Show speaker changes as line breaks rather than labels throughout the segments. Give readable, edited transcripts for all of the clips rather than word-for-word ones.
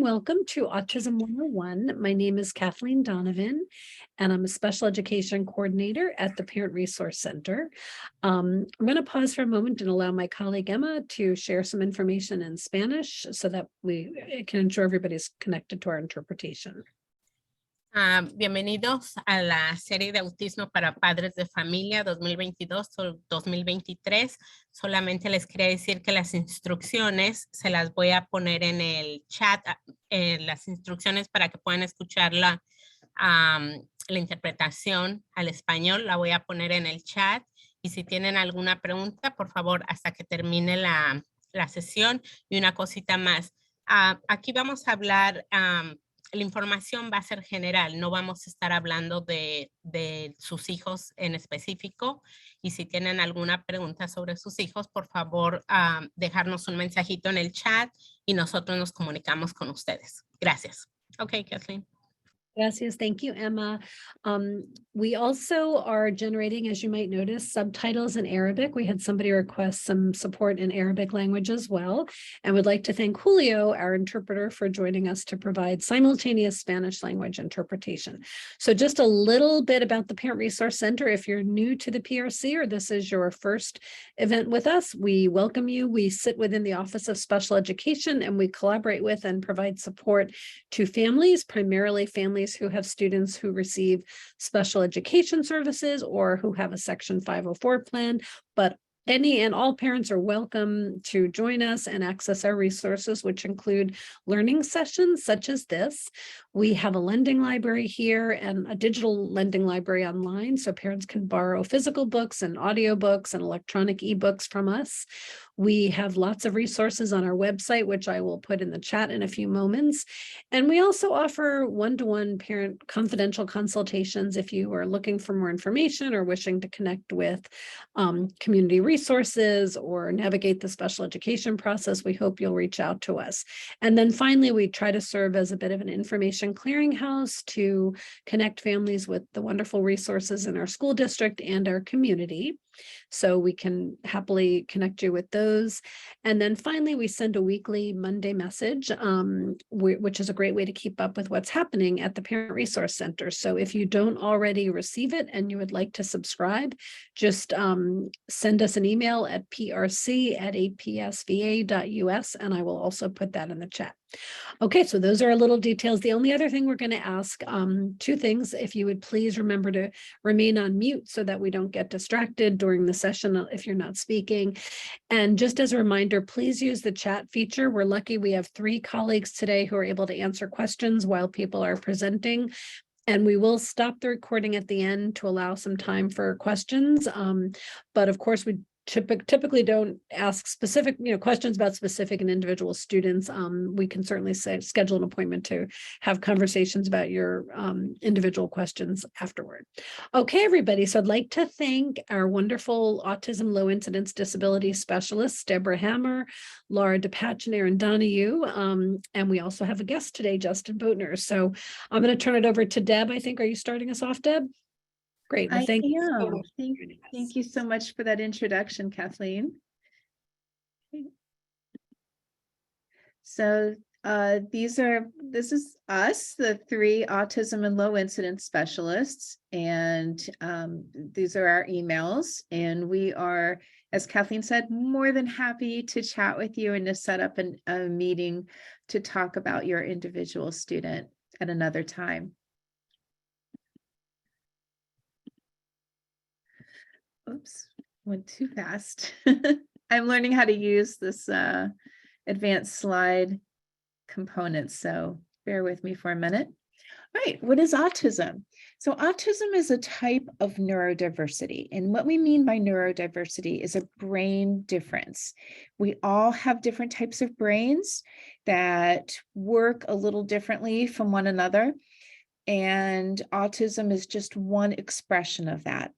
warm welcome to Autism 101. My name is Kathleen Donohue, and I'm a special education coordinator at the Parent Resource Center. I'm going to pause for a moment and allow my colleague Emma to share some information in Spanish so that we can ensure everybody's connected to our interpretation.
Bienvenidos a la serie de Autismo para Padres de Familia 2022 o 2023. Solamente les quería decir que las instrucciones se las voy a poner en el chat, las instrucciones para que puedan escuchar la interpretación al español, la voy a poner en el chat. Y si tienen alguna pregunta, por favor, hasta que termine la sesión. Y una cosita más, aquí vamos a hablar... la información va a ser general, no vamos a estar hablando de sus hijos en específico. Y si tienen alguna pregunta sobre sus hijos, por favor, dejarnos un mensajito en el chat y nosotros nos comunicamos con ustedes. Gracias. Okay, Kathleen.
Gracias. Thank you, Emma. We also are generating, as you might notice, subtitles in Arabic. We had somebody request some support in Arabic language as well. And would like to thank Julio, our interpreter, for joining us to provide simultaneous Spanish language interpretation. So just a little bit about the Parent Resource Center. If you're new to the PRC or this is your first event with us, we welcome you. We sit within the Office of Special Education and we collaborate with and provide support to families, primarily families who have students who receive special education services or who have a Section 504 plan, but any and all parents are welcome to join us and access our resources, which include learning sessions such as this. We have a lending library here and a digital lending library online, so parents can borrow physical books and audiobooks and electronic ebooks from us. We have lots of resources on our website, which I will put in the chat in a few moments. And we also offer one-to-one parent confidential consultations if you are looking for more information or wishing to connect with community resources or navigate the special education process. We hope you'll reach out to us. And then finally, we try to serve as a bit of an information clearinghouse to connect families with the wonderful resources in our school district and our community. So we can happily connect you with those. And then finally, we send a weekly Monday message, which is a great way to keep up with what's happening at the Parent Resource Center. So if you don't already receive it and you would like to subscribe, just send us an email at prc@apsva.us, and I will also put that in the chat. Okay, so those are our little details. The only other thing we're going to ask, two things, if you would please remember to remain on mute so that we don't get distracted during the session if you're not speaking. And just as a reminder, please use the chat feature. We're lucky we have 3 colleagues today who are able to answer questions while people are presenting. And we will stop the recording at the end to allow some time for questions. But of course, we typically don't ask specific questions about specific and individual students. We can certainly schedule an appointment to have conversations about your individual questions afterward. Okay, everybody. So I'd like to thank our wonderful autism low incidence disability specialists, Deborah Hammer, Laura DePatch, and Erin Donohue. And we also have a guest today, Justin Boatner. So I'm going to turn it over to Deb. I think, are you starting us off, Deb? Great. Well, thank you so much.
Thank you so much for that introduction, Kathleen. Okay. So this is us, the 3 autism and low incidence specialists, and these are our emails. And we are, as Kathleen said, more than happy to chat with you and to set up a meeting to talk about your individual student at another time. Oops, went too fast. I'm learning how to use this advanced slide component, so bear with me for a minute. All right, what is autism? So autism is a type of neurodiversity. And what we mean by neurodiversity is a brain difference. We all have different types of brains that work a little differently from one another. And autism is just one expression of that.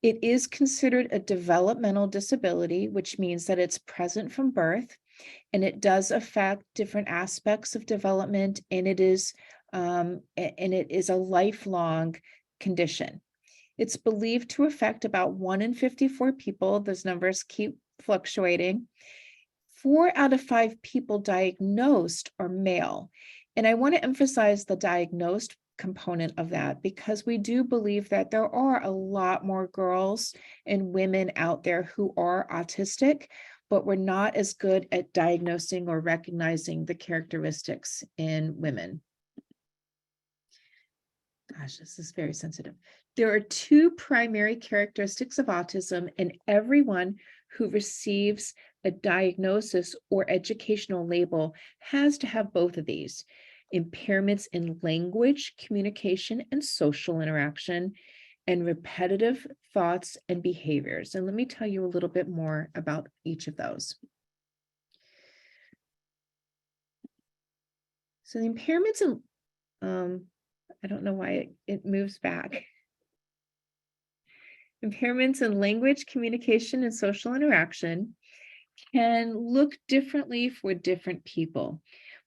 It is considered a developmental disability, which means that it's present from birth, and it does affect different aspects of development, and it is a lifelong condition. It's believed to affect about 1 in 54 people. Those numbers keep fluctuating. 4 out of 5 people diagnosed are male. And I want to emphasize the diagnosed component of that, because we do believe that there are a lot more girls and women out there who are autistic, but we're not as good at diagnosing or recognizing the characteristics in women. Gosh, this is very sensitive. There are 2 primary characteristics of autism, and everyone who receives a diagnosis or educational label has to have both of these: impairments in language, communication, and social interaction, and repetitive thoughts and behaviors. And let me tell you a little bit more about each of those. So the impairments in, I don't know why it moves back. Impairments in language, communication, and social interaction can look differently for different people,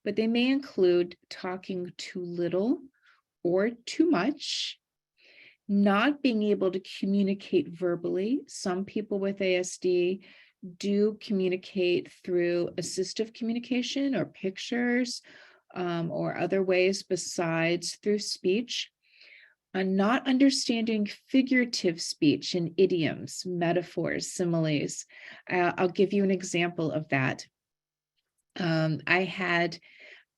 but they may include talking too little or too much, not being able to communicate verbally. Some people with ASD do communicate through assistive communication or pictures, or other ways besides through speech. Not understanding figurative speech and idioms, metaphors, similes. I'll give you an example of that. I had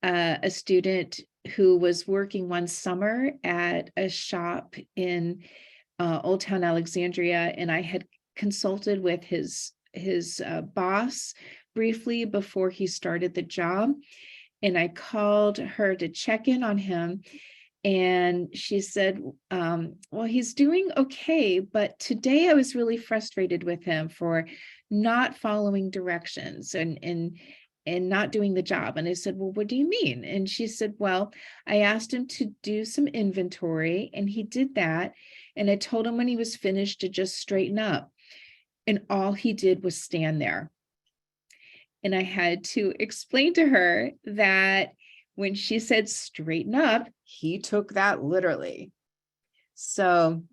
a student who was working one summer at a shop in Old Town Alexandria, and I had consulted with his boss briefly before he started the job. And I called her to check in on him. And she said, well, he's doing okay, but today I was really frustrated with him for not following directions and not doing the job. And I said, well, what do you mean? And she said, well, I asked him to do some inventory and he did that. And I told him when he was finished to just straighten up. And all he did was stand there. And I had to explain to her that when she said straighten up, he took that literally. So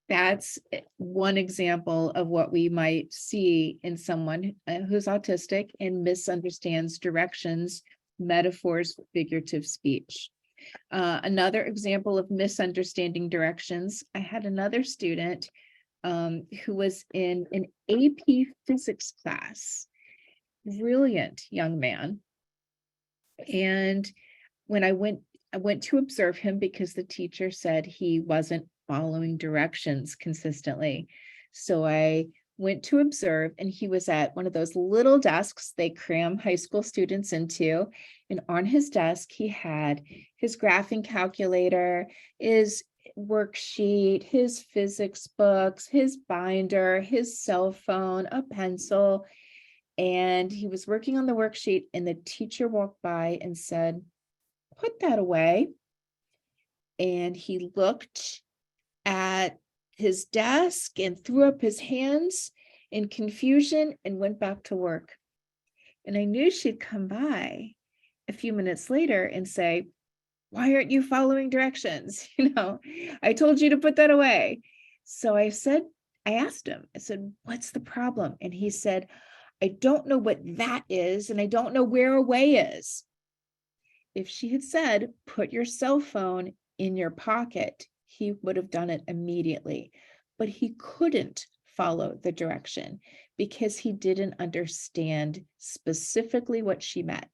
that's one example of what we might see in someone who's autistic and misunderstands directions, metaphors, figurative speech. Another example of misunderstanding directions, I had another student who was in an AP physics class. Brilliant young man. And when I went to observe him because the teacher said he wasn't following directions consistently. So I went to observe, and he was at one of those little desks they cram high school students into. And on his desk, he had his graphing calculator, his worksheet, his physics books, his binder, his cell phone, a pencil. And he was working on the worksheet, and the teacher walked by and said, put that away. And he looked at his desk and threw up his hands in confusion and went back to work. And I knew she'd come by a few minutes later and say, why aren't you following directions? I told you to put that away. So I asked him, I said, what's the problem? And he said, I don't know what that is, and I don't know where away is. If she had said, put your cell phone in your pocket, he would have done it immediately. But he couldn't follow the direction because he didn't understand specifically what she meant.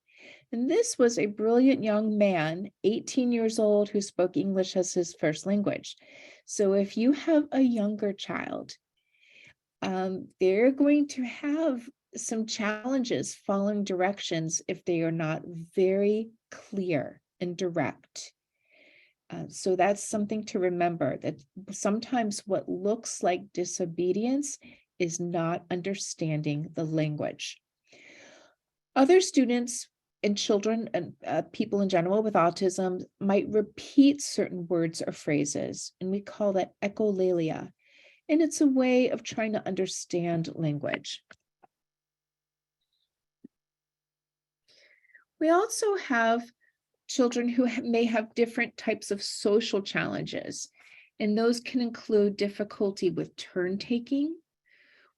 And this was a brilliant young man, 18 years old, who spoke English as his first language. So if you have a younger child, they're going to have some challenges following directions if they are not very clear and direct. So that's something to remember, that sometimes what looks like disobedience is not understanding the language. Other students and children and people in general with autism might repeat certain words or phrases, and we call that echolalia. And it's a way of trying to understand language. We also have children who may have different types of social challenges, and those can include difficulty with turn taking,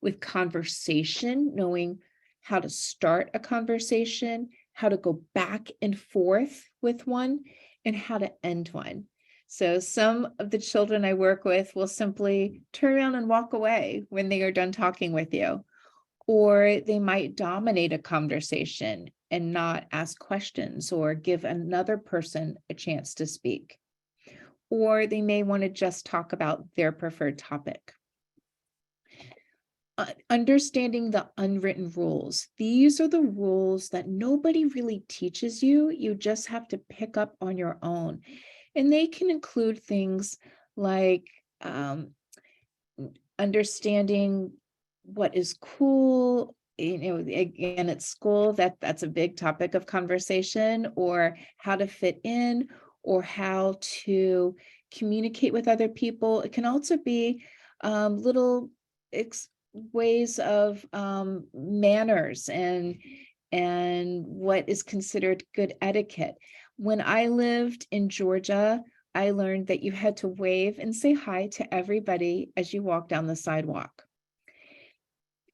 with conversation, knowing how to start a conversation, how to go back and forth with one, and how to end one. So some of the children I work with will simply turn around and walk away when they are done talking with you, or they might dominate a conversation and not ask questions or give another person a chance to speak. Or they may want to just talk about their preferred topic. Understanding the unwritten rules. These are the rules that nobody really teaches you. You just have to pick up on your own. And they can include things like understanding what is cool. Again, at school, that's a big topic of conversation, or how to fit in, or how to communicate with other people. It can also be little ways of manners and what is considered good etiquette. When I lived in Georgia, I learned that you had to wave and say hi to everybody as you walk down the sidewalk,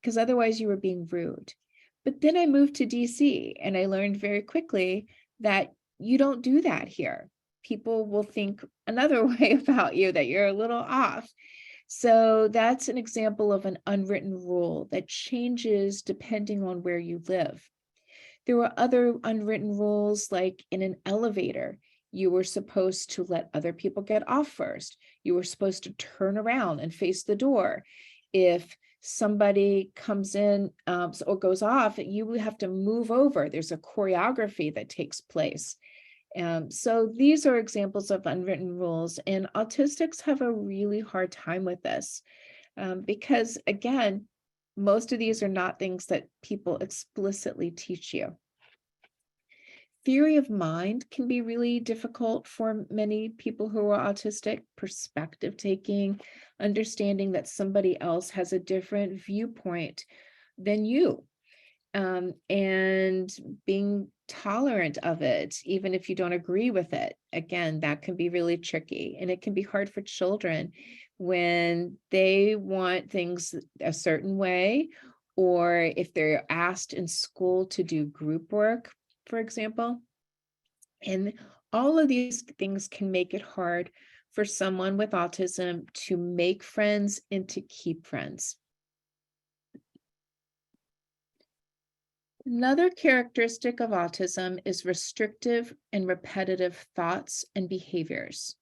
because otherwise you were being rude. But then I moved to DC and I learned very quickly that you don't do that here. People will think another way about you, that you're a little off. So that's an example of an unwritten rule that changes depending on where you live. There were other unwritten rules, like in an elevator, you were supposed to let other people get off first. You were supposed to turn around and face the door. If somebody comes in or goes off, you have to move over. There's a choreography that takes place. So these are examples of unwritten rules, and autistics have a really hard time with this because, again, most of these are not things that people explicitly teach you. Theory of mind can be really difficult for many people who are autistic. Perspective taking, understanding that somebody else has a different viewpoint than you, and being tolerant of it, even if you don't agree with it. Again, that can be really tricky, and it can be hard for children when they want things a certain way, or if they're asked in school to do group work, for example. And all of these things can make it hard for someone with autism to make friends and to keep friends. Another characteristic of autism is restrictive and repetitive thoughts and behaviors.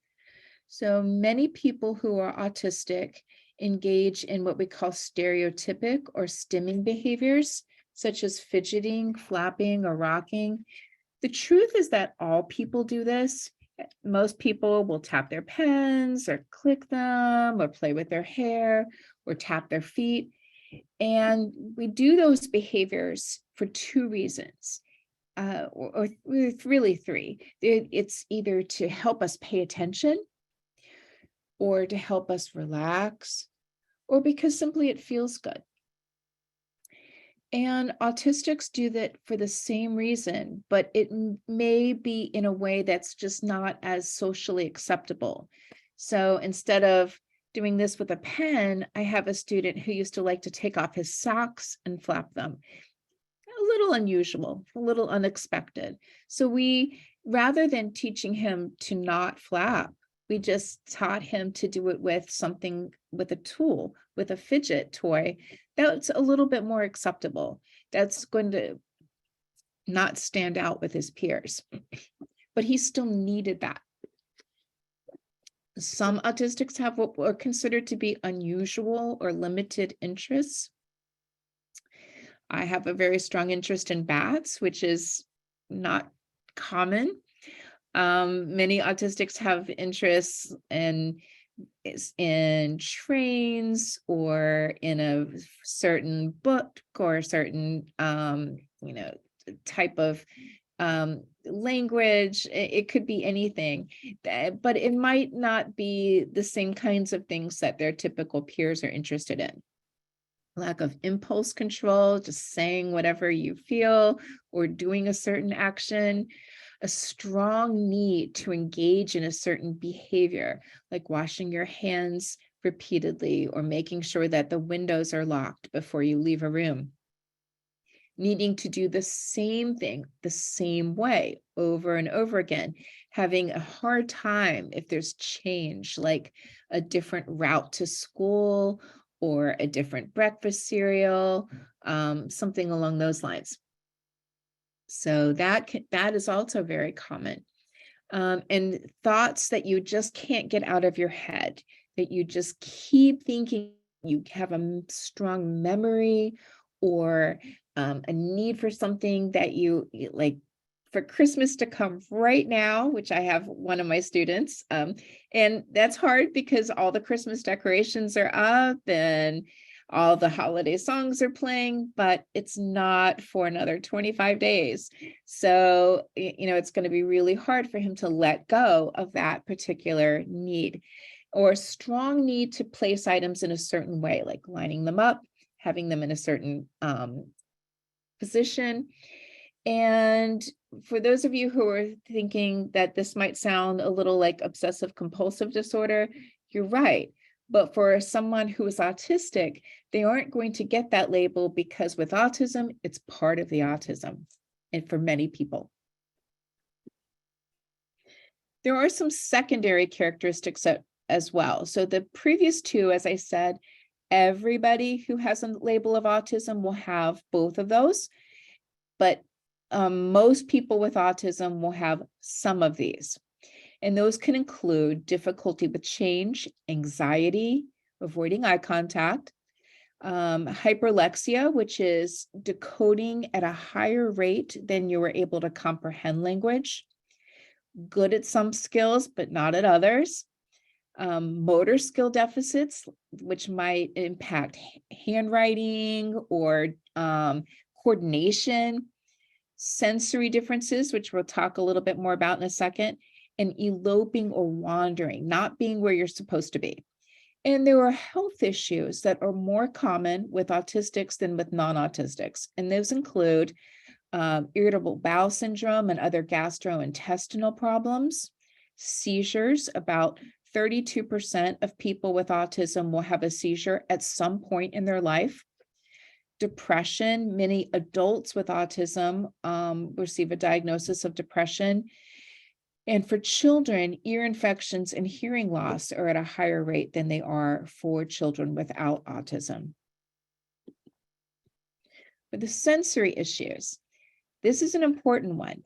So many people who are autistic engage in what we call stereotypic or stimming behaviors, such as fidgeting, flapping, or rocking. The truth is that all people do this. Most people will tap their pens or click them or play with their hair or tap their feet. And we do those behaviors for two reasons, or really three. It's either to help us pay attention, or to help us relax, or because simply it feels good. And autistics do that for the same reason, but it may be in a way that's just not as socially acceptable. So instead of doing this with a pen, I have a student who used to like to take off his socks and flap them. A little unusual, a little unexpected. So we, rather than teaching him to not flap, we just taught him to do it with something, with a tool, with a fidget toy. That's a little bit more acceptable. That's going to not stand out with his peers, but he still needed that. Some autistics have what are considered to be unusual or limited interests. I have a very strong interest in bats, which is not common. Many autistics have interests in trains, or in a certain book, or a certain type of language. It could be anything, but it might not be the same kinds of things that their typical peers are interested in. Lack of impulse control, just saying whatever you feel or doing a certain action. A strong need to engage in a certain behavior, like washing your hands repeatedly or making sure that the windows are locked before you leave a room. needing to do the same thing the same way over and over again, having a hard time if there's change, like a different route to school or a different breakfast cereal, something along those lines. So that is also very common. And thoughts that you just can't get out of your head, that you just keep thinking, you have a strong memory or a need for something that you like for Christmas to come right now, which I have one of my students. And that's hard because all the Christmas decorations are up and all the holiday songs are playing, but it's not for another 25 days. So, it's going to be really hard for him to let go of that particular need, or a strong need to place items in a certain way, like lining them up, having them in a certain position. And for those of you who are thinking that this might sound a little like obsessive compulsive disorder, you're right. But for someone who is autistic, they aren't going to get that label because with autism, it's part of the autism, and for many people. There are some secondary characteristics as well. So the previous two, as I said, everybody who has a label of autism will have both of those, but most people with autism will have some of these. And those can include difficulty with change, anxiety, avoiding eye contact, hyperlexia, which is decoding at a higher rate than you were able to comprehend language, good at some skills, but not at others, motor skill deficits, which might impact handwriting or coordination, sensory differences, which we'll talk a little bit more about in a second, and eloping or wandering, not being where you're supposed to be. And there are health issues that are more common with autistics than with non-autistics. And those include irritable bowel syndrome and other gastrointestinal problems, seizures. About 32% of people with autism will have a seizure at some point in their life. Depression, many adults with autism receive a diagnosis of depression. And for children, ear infections and hearing loss are at a higher rate than they are for children without autism. But the sensory issues, this is an important one.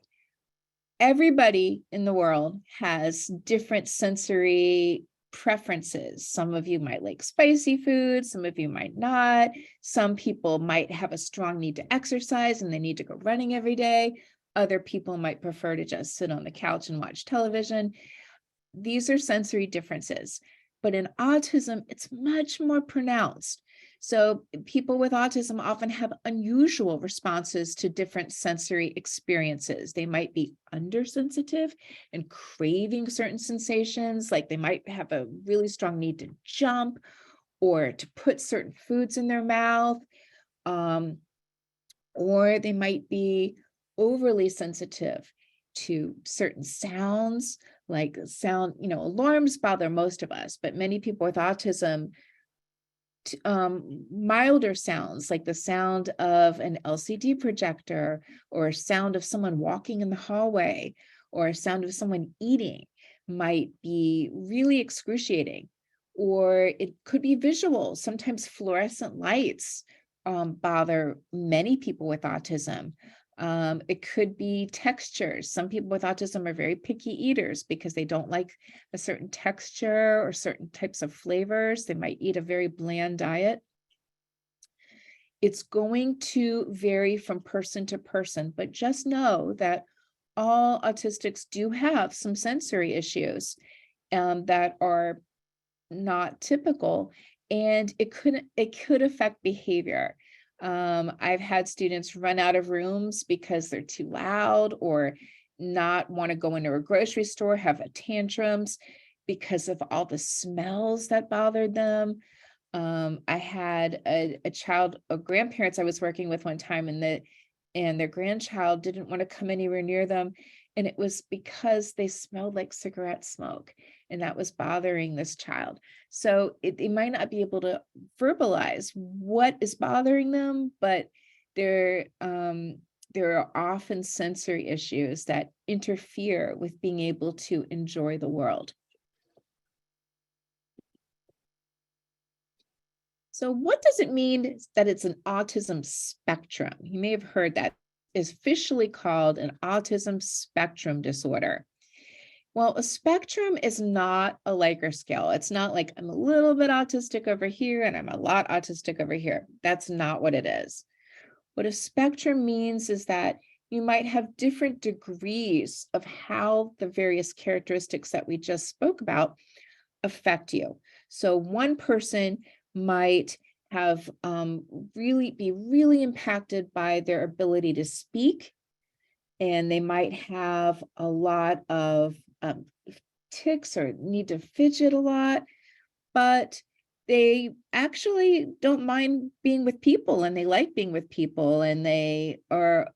Everybody in the world has different sensory preferences. Some of you might like spicy food, some of you might not. Some people might have a strong need to exercise and they need to go running every day. Other people might prefer to just sit on the couch and watch television. These are sensory differences, but in autism, it's much more pronounced. So people with autism often have unusual responses to different sensory experiences. They might be undersensitive and craving certain sensations, like they might have a really strong need to jump or to put certain foods in their mouth, or they might be overly sensitive to certain sounds, like sound, alarms bother most of us, but many people with autism, milder sounds like the sound of an LCD projector or sound of someone walking in the hallway or sound of someone eating might be really excruciating. Or it could be visual. Sometimes fluorescent lights bother many people with autism. It could be textures. Some people with autism are very picky eaters because they don't like a certain texture or certain types of flavors. They might eat a very bland diet. It's going to vary from person to person, but just know that all autistics do have some sensory issues that are not typical, and it could affect behavior. I've had students run out of rooms because they're too loud or not want to go into a grocery store, have tantrums because of all the smells that bothered them. I had a grandparents I was working with one time, and their grandchild didn't want to come anywhere near them. And it was because they smelled like cigarette smoke, and that was bothering this child. So they might not be able to verbalize what is bothering them, but there are often sensory issues that interfere with being able to enjoy the world. So what does it mean that it's an autism spectrum? You may have heard that is officially called an autism spectrum disorder. Well, a spectrum is not a Likert scale. It's not like I'm a little bit autistic over here and I'm a lot autistic over here. That's not what it is. What a spectrum means is that you might have different degrees of how the various characteristics that we just spoke about affect you. So one person might have be really impacted by their ability to speak, and they might have a lot of tics or need to fidget a lot, but they actually don't mind being with people, and they like being with people, and they are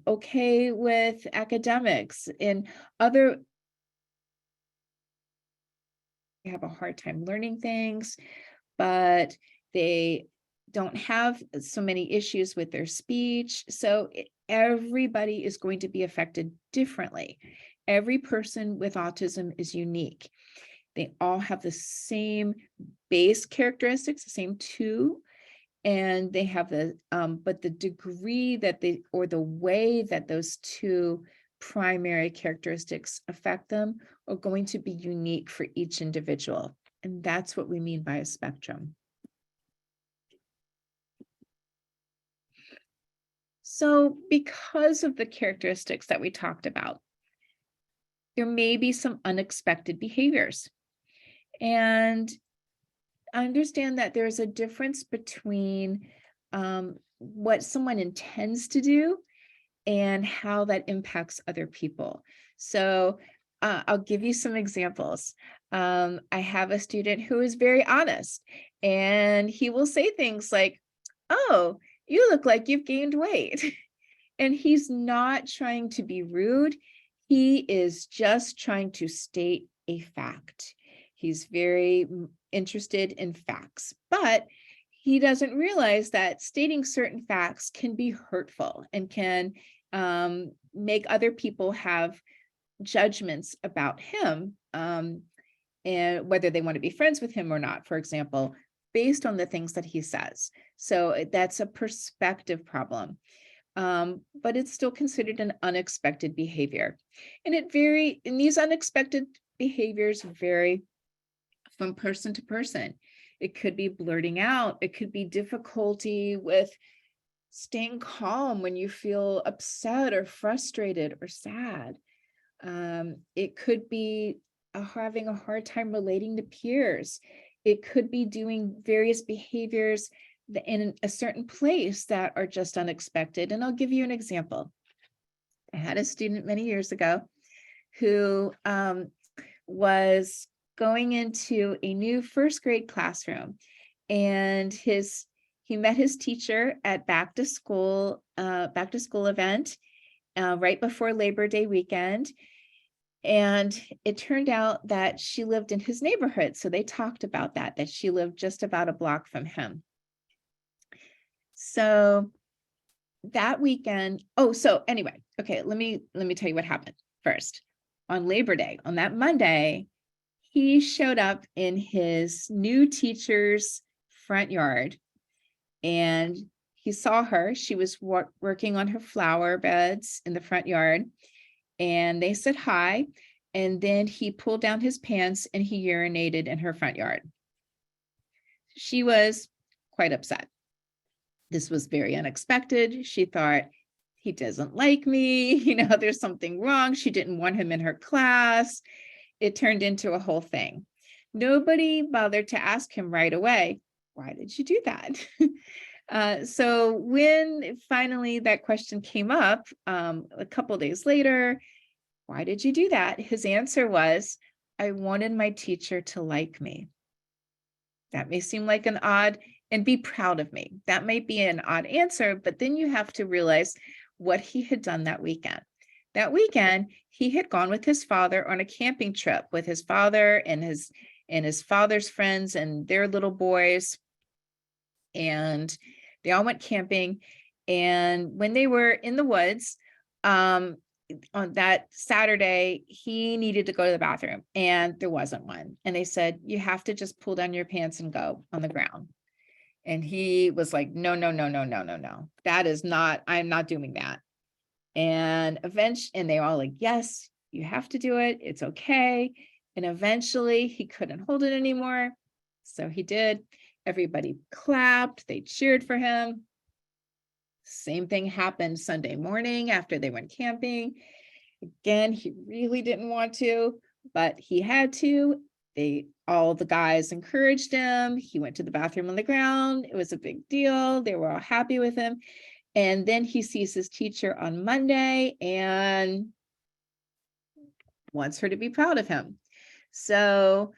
okay with academics and other. They have a hard time learning things, but they don't have so many issues with their speech. So everybody is going to be affected differently. Every person with autism is unique. They all have the same base characteristics, the same two, and they have but the degree that or the way that those two primary characteristics affect them are going to be unique for each individual. And that's what we mean by a spectrum. So because of the characteristics that we talked about, there may be some unexpected behaviors. And understand that there's a difference between what someone intends to do and how that impacts other people. So I'll give you some examples. I have a student who is very honest, and he will say things like, "Oh, you look like you've gained weight." And he's not trying to be rude. He is just trying to state a fact. He's very interested in facts, but he doesn't realize that stating certain facts can be hurtful and can make other people have judgments about him, and whether they want to be friends with him or not, for example, based on the things that he says. So that's a perspective problem. But it's still considered an unexpected behavior. And these unexpected behaviors vary from person to person. It could be blurting out. It could be difficulty with staying calm when you feel upset or frustrated or sad. It could be having a hard time relating to peers. It could be doing various behaviors in a certain place that are just unexpected. And I'll give you an example. I had a student many years ago who was going into a new first grade classroom, and he met his teacher at back to school event right before Labor Day weekend. And it turned out that she lived in his neighborhood. So they talked about that she lived just about a block from him. So that weekend, so anyway, okay, let me tell you what happened first. On Labor Day, on that Monday, he showed up in his new teacher's front yard, and he saw her. She was working on her flower beds in the front yard, and they said hi. And then he pulled down his pants and he urinated in her front yard. She was quite upset. This was very unexpected. She thought, he doesn't like me, there's something wrong. She didn't want him in her class. It turned into a whole thing. Nobody bothered to ask him right away, why did you do that? So when finally that question came up a couple days later, why did you do that? His answer was, I wanted my teacher to like me. That may seem like an odd, and be proud of me. That might be an odd answer, but then you have to realize what he had done that weekend. That weekend, he had gone with his father on a camping trip with his father and his father's friends and their little boys. And they all went camping. And when they were in the woods, on that Saturday, he needed to go to the bathroom and there wasn't one. And they said, you have to just pull down your pants and go on the ground. And he was like, no, no, no, no, no, no, no. That is not, I'm not doing that. And eventually, and they were all like, yes, you have to do it. It's okay. And eventually he couldn't hold it anymore. So he did. Everybody clapped. They cheered for him. Same thing happened Sunday morning after they went camping. Again, he really didn't want to, but he had to. All the guys encouraged him. He went to the bathroom on the ground. It was a big deal. They were all happy with him. And then he sees his teacher on Monday and wants her to be proud of him. So,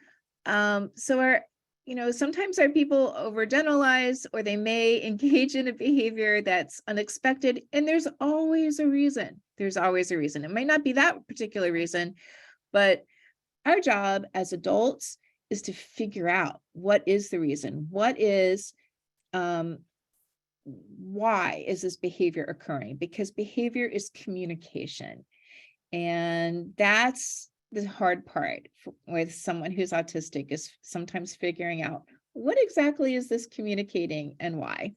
sometimes our people overgeneralize, or they may engage in a behavior that's unexpected. And there's always a reason. There's always a reason. It might not be that particular reason, but our job as adults is to figure out what is the reason. Why is this behavior occurring? Because behavior is communication. And that's the hard part with someone who's autistic, is sometimes figuring out what exactly is this communicating and why.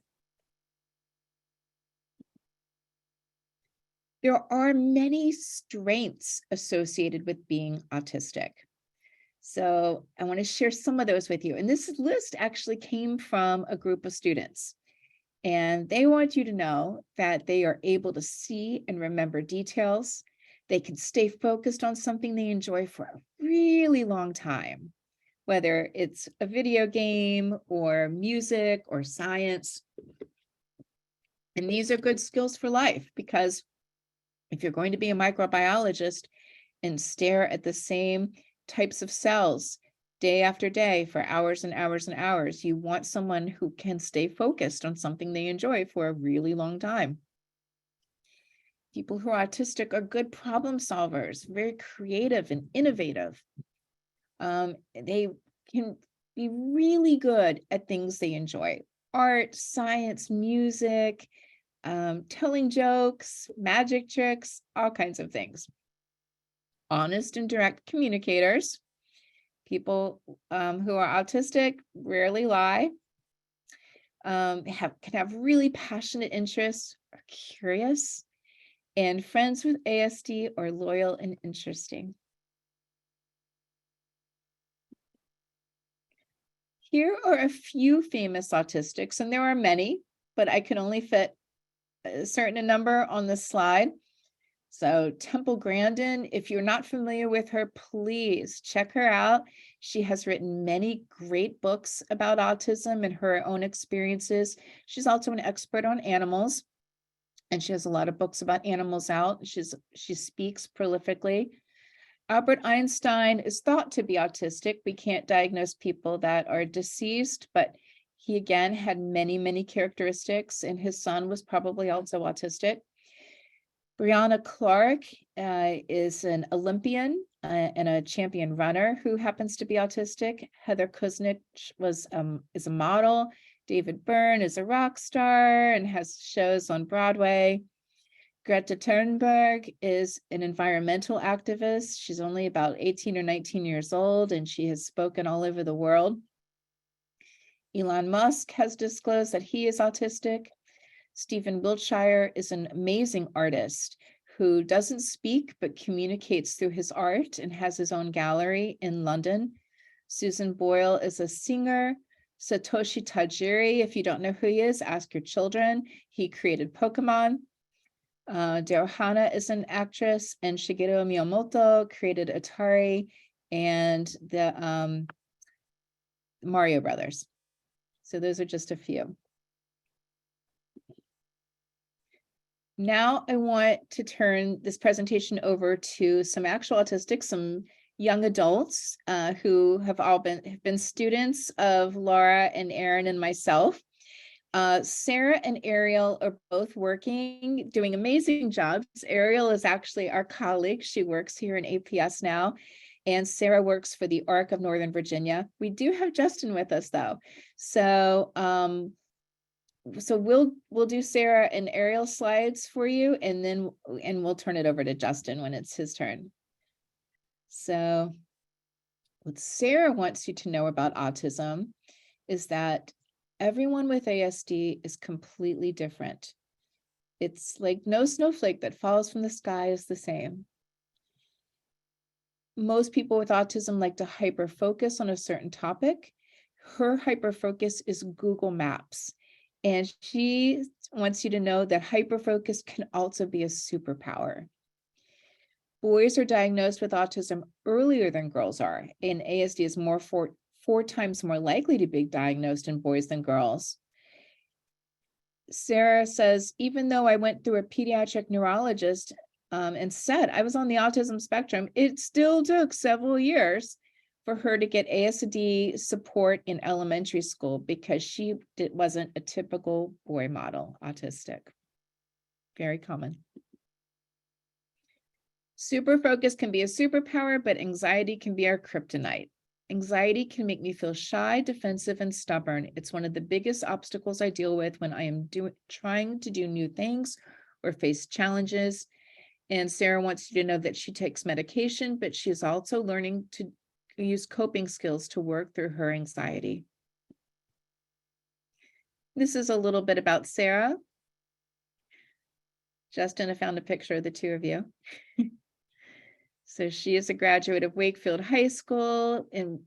There are many strengths associated with being autistic. So I want to share some of those with you. And this list actually came from a group of students. And they want you to know that they are able to see and remember details. They can stay focused on something they enjoy for a really long time, whether it's a video game or music or science. And these are good skills for life, because if you're going to be a microbiologist and stare at the same types of cells day after day for hours and hours and hours, you want someone who can stay focused on something they enjoy for a really long time. People who are autistic are good problem solvers, very creative and innovative. They can be really good at things they enjoy: art, science, music, telling jokes, magic tricks, all kinds of things. Honest and direct communicators. People who are autistic rarely lie, can have really passionate interests, are curious, and friends with ASD are loyal and interesting. Here are a few famous autistics, and there are many, but I can only fit a certain number on this slide. So Temple Grandin, if you're not familiar with her, please check her out. She has written many great books about autism and her own experiences. She's also an expert on animals, and she has a lot of books about animals out. She speaks prolifically. Albert Einstein is thought to be autistic. We can't diagnose people that are deceased, but he again had many, many characteristics, and his son was probably also autistic. Brianna Clark is an Olympian and a champion runner who happens to be autistic. Heather Kuznich is a model. David Byrne is a rock star and has shows on Broadway. Greta Thunberg is an environmental activist. She's only about 18 or 19 years old, and she has spoken all over the world. Elon Musk has disclosed that he is autistic. Stephen Wiltshire is an amazing artist who doesn't speak but communicates through his art and has his own gallery in London. Susan Boyle is a singer. Satoshi Tajiri, if you don't know who he is, ask your children. He created Pokemon. Daryl Hannah is an actress, and Shigeru Miyamoto created Atari and the Mario Brothers. So those are just a few. Now I want to turn this presentation over to some actual autistics, some young adults who have all been students of Laura and Erin and myself. Sarah and Ariel are both working, doing amazing jobs. Ariel is actually our colleague. She works here in APS now, and Sarah works for the ARC of Northern Virginia. We do have Justin with us though. So so we'll do Sarah and Ariel slides for you, and then we'll turn it over to Justin when it's his turn. So what Sarah wants you to know about autism is that everyone with ASD is completely different. It's like no snowflake that falls from the sky is the same. Most people with autism like to hyper-focus on a certain topic. Her hyper-focus is Google Maps. And she wants you to know that hyper-focus can also be a superpower. Boys are diagnosed with autism earlier than girls are, and ASD is four times more likely to be diagnosed in boys than girls. Sarah says, even though I went through a pediatric neurologist and said I was on the autism spectrum, it still took several years for her to get ASD support in elementary school because she wasn't a typical boy model autistic. Very common. Super focus can be a superpower, but anxiety can be our kryptonite. Anxiety can make me feel shy, defensive, and stubborn. It's one of the biggest obstacles I deal with when I am trying to do new things or face challenges. And Sarah wants you to know that she takes medication, but she's also learning to use coping skills to work through her anxiety. This is a little bit about Sarah. Justin, I found a picture of the two of you. So she is a graduate of Wakefield High School and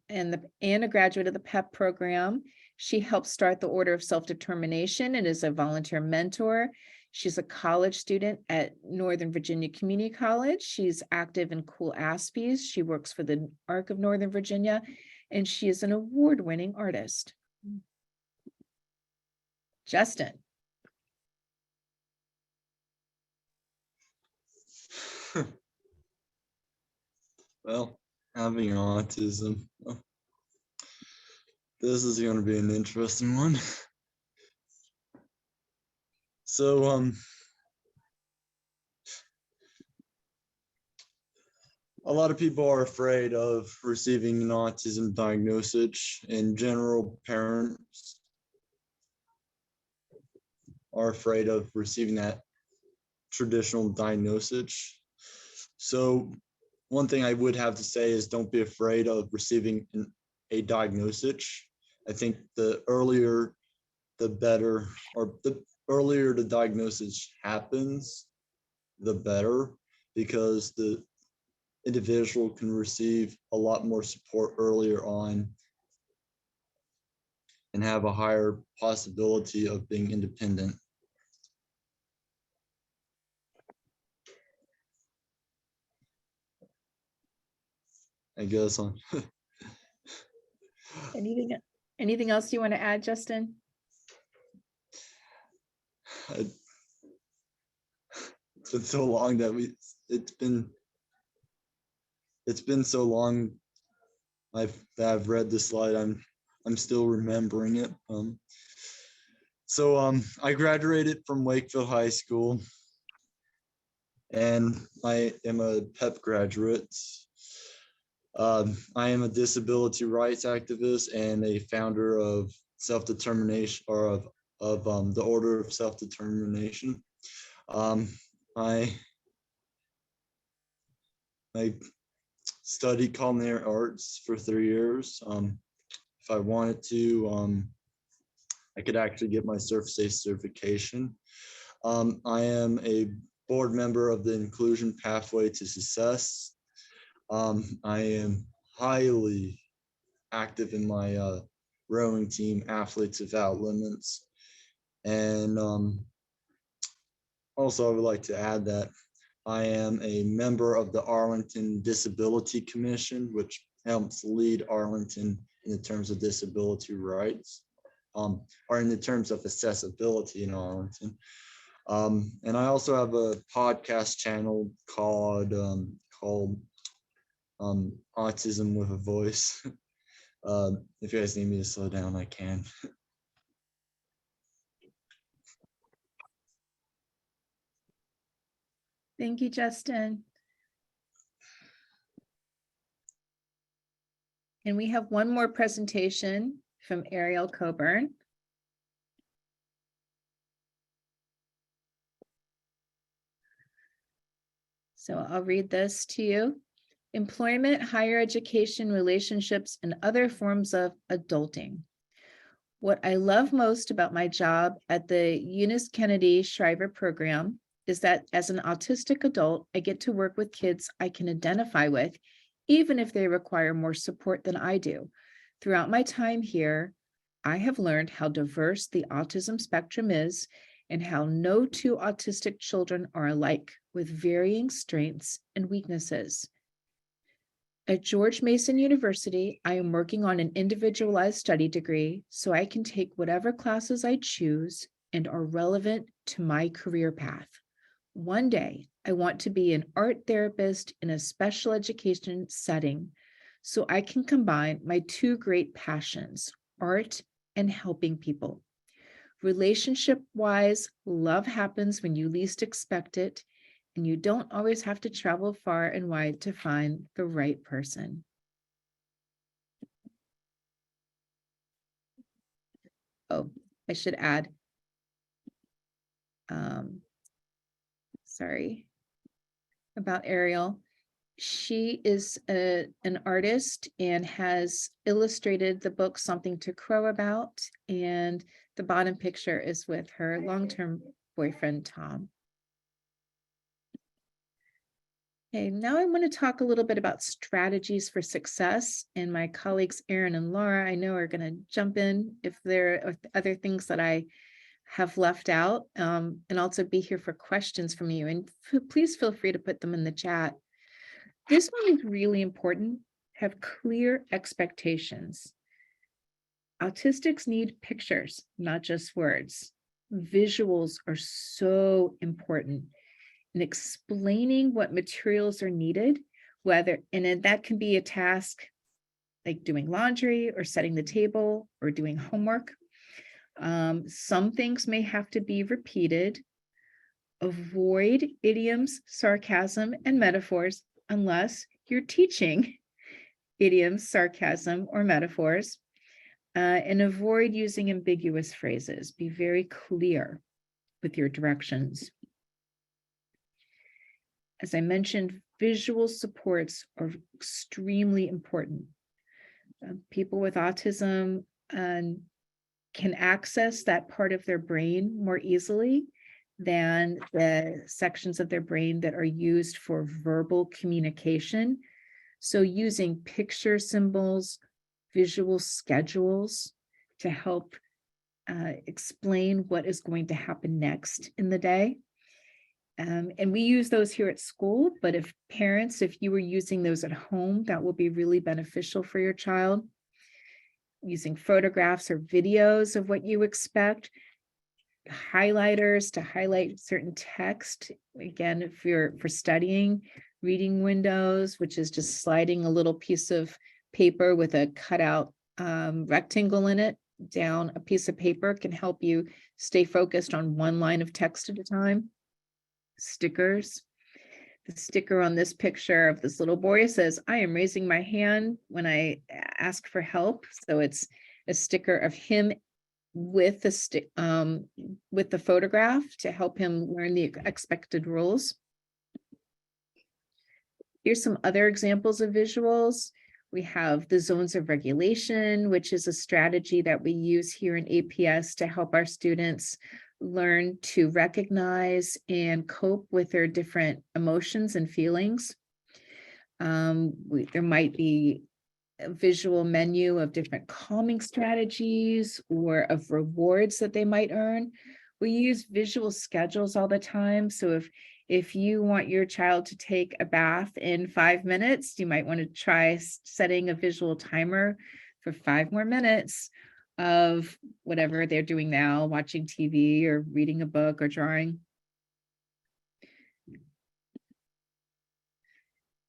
a graduate of the PEP program. She helped start the Order of Self-Determination and is a volunteer mentor. She's a college student at Northern Virginia Community College. She's active in Cool Aspies. She works for the Arc of Northern Virginia, and she is an award-winning artist. Justin.
Well, having autism, this is going to be an interesting one. So, a lot of people are afraid of receiving an autism diagnosis. In general, parents are afraid of receiving that traditional diagnosis. So one thing I would have to say is don't be afraid of receiving a diagnosis. I think the earlier, the better, or the earlier the diagnosis happens, the better, because the individual can receive a lot more support earlier on and have a higher possibility of being independent. I guess on.
Anything else you want to add, Justin?
It's been so long that it's been so long that I've read this slide. I'm still remembering it. I graduated from Wakefield High School, and I am a PEP graduate. I am a disability rights activist and a founder of self-determination, or of the Order of Self-Determination. I studied culinary arts for 3 years. If I wanted to, I could actually get my Surf-Safe certification. I am a board member of the Inclusion Pathway to Success. I am highly active in my rowing team, Athletes Without Limits. And also I would like to add that I am a member of the Arlington Disability Commission, which helps lead Arlington in the terms of disability rights, or in the terms of accessibility in Arlington. And I also have a podcast channel called Autism with a Voice. If you guys need me to slow down, I can.
Thank you, Justin. And we have one more presentation from Ariel Coburn. So I'll read this to you. Employment, higher education, relationships, and other forms of adulting. What I love most about my job at the Eunice Kennedy Shriver program is that as an autistic adult, I get to work with kids I can identify with, even if they require more support than I do. Throughout my time here, I have learned how diverse the autism spectrum is and how no two autistic children are alike, with varying strengths and weaknesses. At George Mason University, I am working on an individualized study degree so I can take whatever classes I choose and are relevant to my career path. One day, I want to be an art therapist in a special education setting so I can combine my two great passions, art and helping people. Relationship-wise, love happens when you least expect it, and you don't always have to travel far and wide to find the right person. Oh, I should add, sorry, about Ariel. She is an artist and has illustrated the book Something to Crow About, and the bottom picture is with her long-term boyfriend, Tom. Okay, now I want to talk a little bit about strategies for success, and my colleagues Erin and Laura, I know, are going to jump in if there are other things that I have left out, and also be here for questions from you, and please feel free to put them in the chat. This one is really important. Have clear expectations. Autistics need pictures, not just words. Visuals are so important in explaining what materials are needed, and that can be a task like doing laundry or setting the table or doing homework. Some things may have to be repeated. Avoid idioms, sarcasm, and metaphors unless you're teaching idioms, sarcasm, or metaphors, and avoid using ambiguous phrases. Be very clear with your directions. As I mentioned, visual supports are extremely important. People with autism can access that part of their brain more easily than the sections of their brain that are used for verbal communication. So using picture symbols, visual schedules to help explain what is going to happen next in the day. And we use those here at school, but if you were using those at home, that will be really beneficial for your child. Using photographs or videos of what you expect. Highlighters to highlight certain text. Again, if you're for studying, reading windows, which is just sliding a little piece of paper with a cutout rectangle in it down a piece of paper, can help you stay focused on one line of text at a time. Stickers. The sticker on this picture of this little boy says, "I am raising my hand when I ask for help." So it's a sticker of him with the photograph to help him learn the expected rules. Here's some other examples of visuals. We have the zones of regulation, which is a strategy that we use here in APS to help our students learn to recognize and cope with their different emotions and feelings. There might be a visual menu of different calming strategies or of rewards that they might earn. We use visual schedules all the time. So if you want your child to take a bath in 5 minutes, you might want to try setting a visual timer for 5 more minutes of whatever they're doing now, watching TV or reading a book or drawing.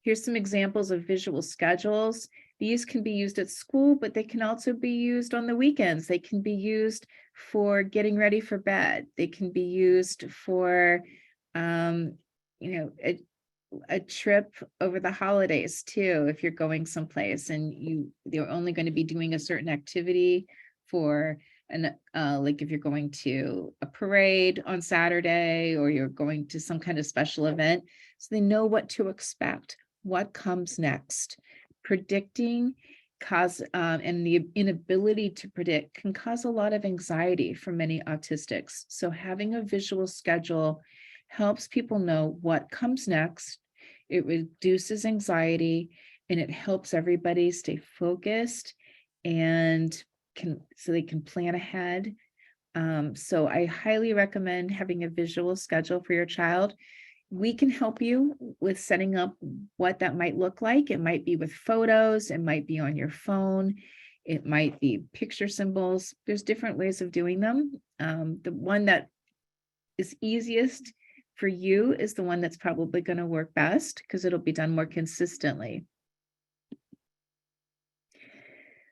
Here's some examples of visual schedules. These can be used at school, but they can also be used on the weekends. They can be used for getting ready for bed. They can be used for, a trip over the holidays too, if you're going someplace and you're only going to be doing a certain activity for and like if you're going to a parade on Saturday, or you're going to some kind of special event, so they know what to expect, what comes next. Predicting and the inability to predict can cause a lot of anxiety for many autistics. So having a visual schedule helps people know what comes next. It reduces anxiety, and it helps everybody stay focused and so they can plan ahead. So I highly recommend having a visual schedule for your child. We can help you with setting up what that might look like. It might be with photos, it might be on your phone, it might be picture symbols. There's different ways of doing them. The one that is easiest for you is the one that's probably going to work best, because it'll be done more consistently.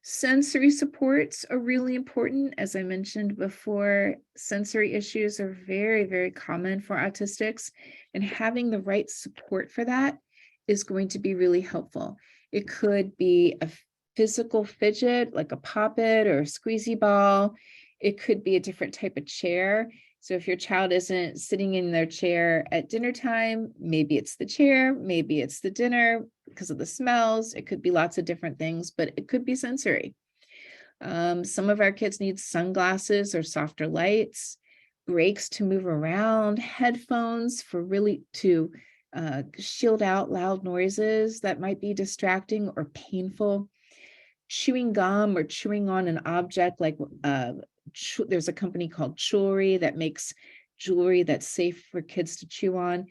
Sensory supports are really important. As I mentioned before, sensory issues are very, very common for autistics, and having the right support for that is going to be really helpful. It could be a physical fidget, like a pop-it or a squeezy ball. It could be a different type of chair. So if your child isn't sitting in their chair at dinner time, maybe it's the chair, maybe it's the dinner because of the smells. It could be lots of different things, but it could be sensory. Some of our kids need sunglasses or softer lights, breaks to move around, headphones for really to shield out loud noises that might be distracting or painful. Chewing gum or chewing on an object like there's a company called Jewelry that makes jewelry that's safe for kids to chew on.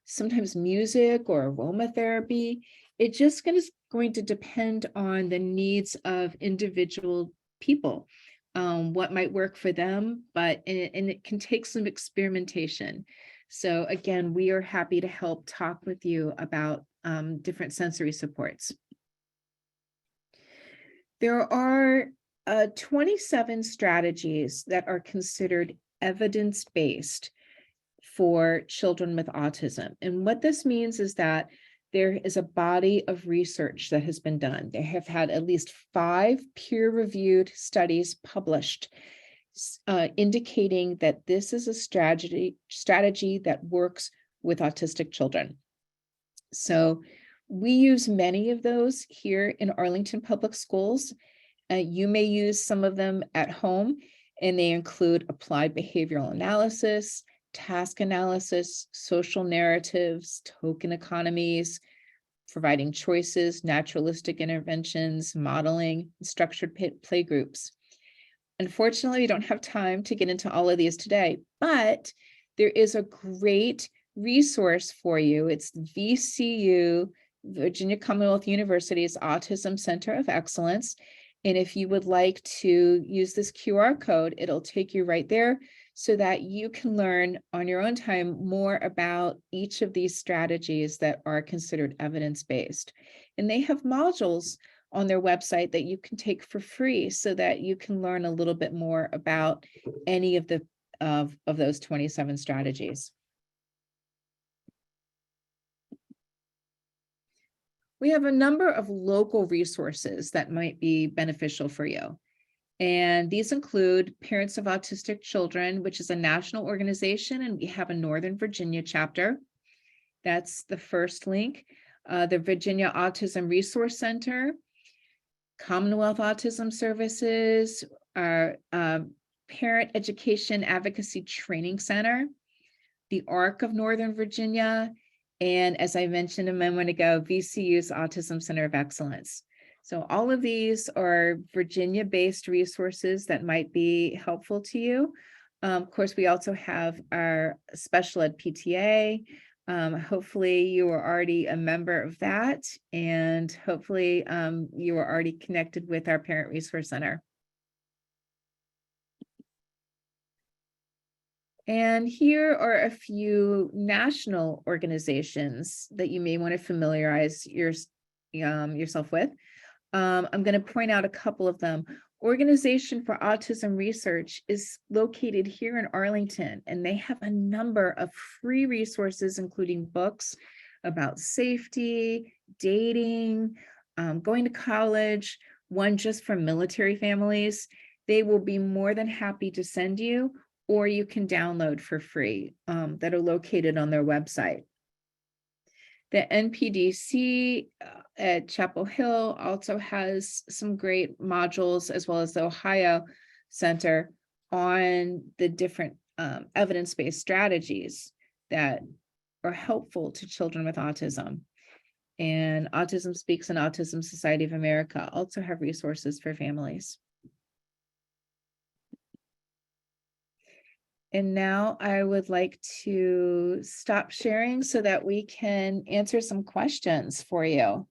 Sometimes music or aromatherapy. It just going to depend on the needs of individual people, what might work for them, and it can take some experimentation. So again, we are happy to help talk with you about different sensory supports. There are 27 strategies that are considered evidence-based for children with autism. And what this means is that there is a body of research that has been done. They have had at least 5 peer-reviewed studies published, indicating that this is a strategy that works with autistic children. So we use many of those here in Arlington Public Schools. You may use some of them at home, and they include applied behavioral analysis, task analysis, social narratives, token economies, providing choices, naturalistic interventions, modeling, structured play groups. Unfortunately, we don't have time to get into all of these today, but there is a great resource for you. It's VCU, Virginia Commonwealth University's Autism Center of Excellence. And if you would like to use this QR code, it'll take you right there so that you can learn on your own time more about each of these strategies that are considered evidence-based. And they have modules on their website that you can take for free so that you can learn a little bit more about any of those 27 strategies. We have a number of local resources that might be beneficial for you. And these include Parents of Autistic Children, which is a national organization, and we have a Northern Virginia chapter. That's the first link. The Virginia Autism Resource Center, Commonwealth Autism Services, our Parent Education Advocacy Training Center, the ARC of Northern Virginia, and as I mentioned a moment ago, VCU's Autism Center of Excellence. So all of these are Virginia-based resources that might be helpful to you. Of course, we also have our special ed PTA. Hopefully you are already a member of that, and hopefully you are already connected with our Parent Resource Center. And here are a few national organizations that you may want to familiarize yourself with. I'm going to point out a couple of them. Organization for Autism Research is located here in Arlington, and they have a number of free resources, including books about safety, dating, going to college, one just for military families. they will be more than happy to send you, or you can download for free that are located on their website. The NPDC at Chapel Hill also has some great modules, as well as the Ohio Center, on the different evidence-based strategies that are helpful to children with autism. And Autism Speaks and Autism Society of America also have resources for families. And now I would like to stop sharing so that we can answer some questions for you.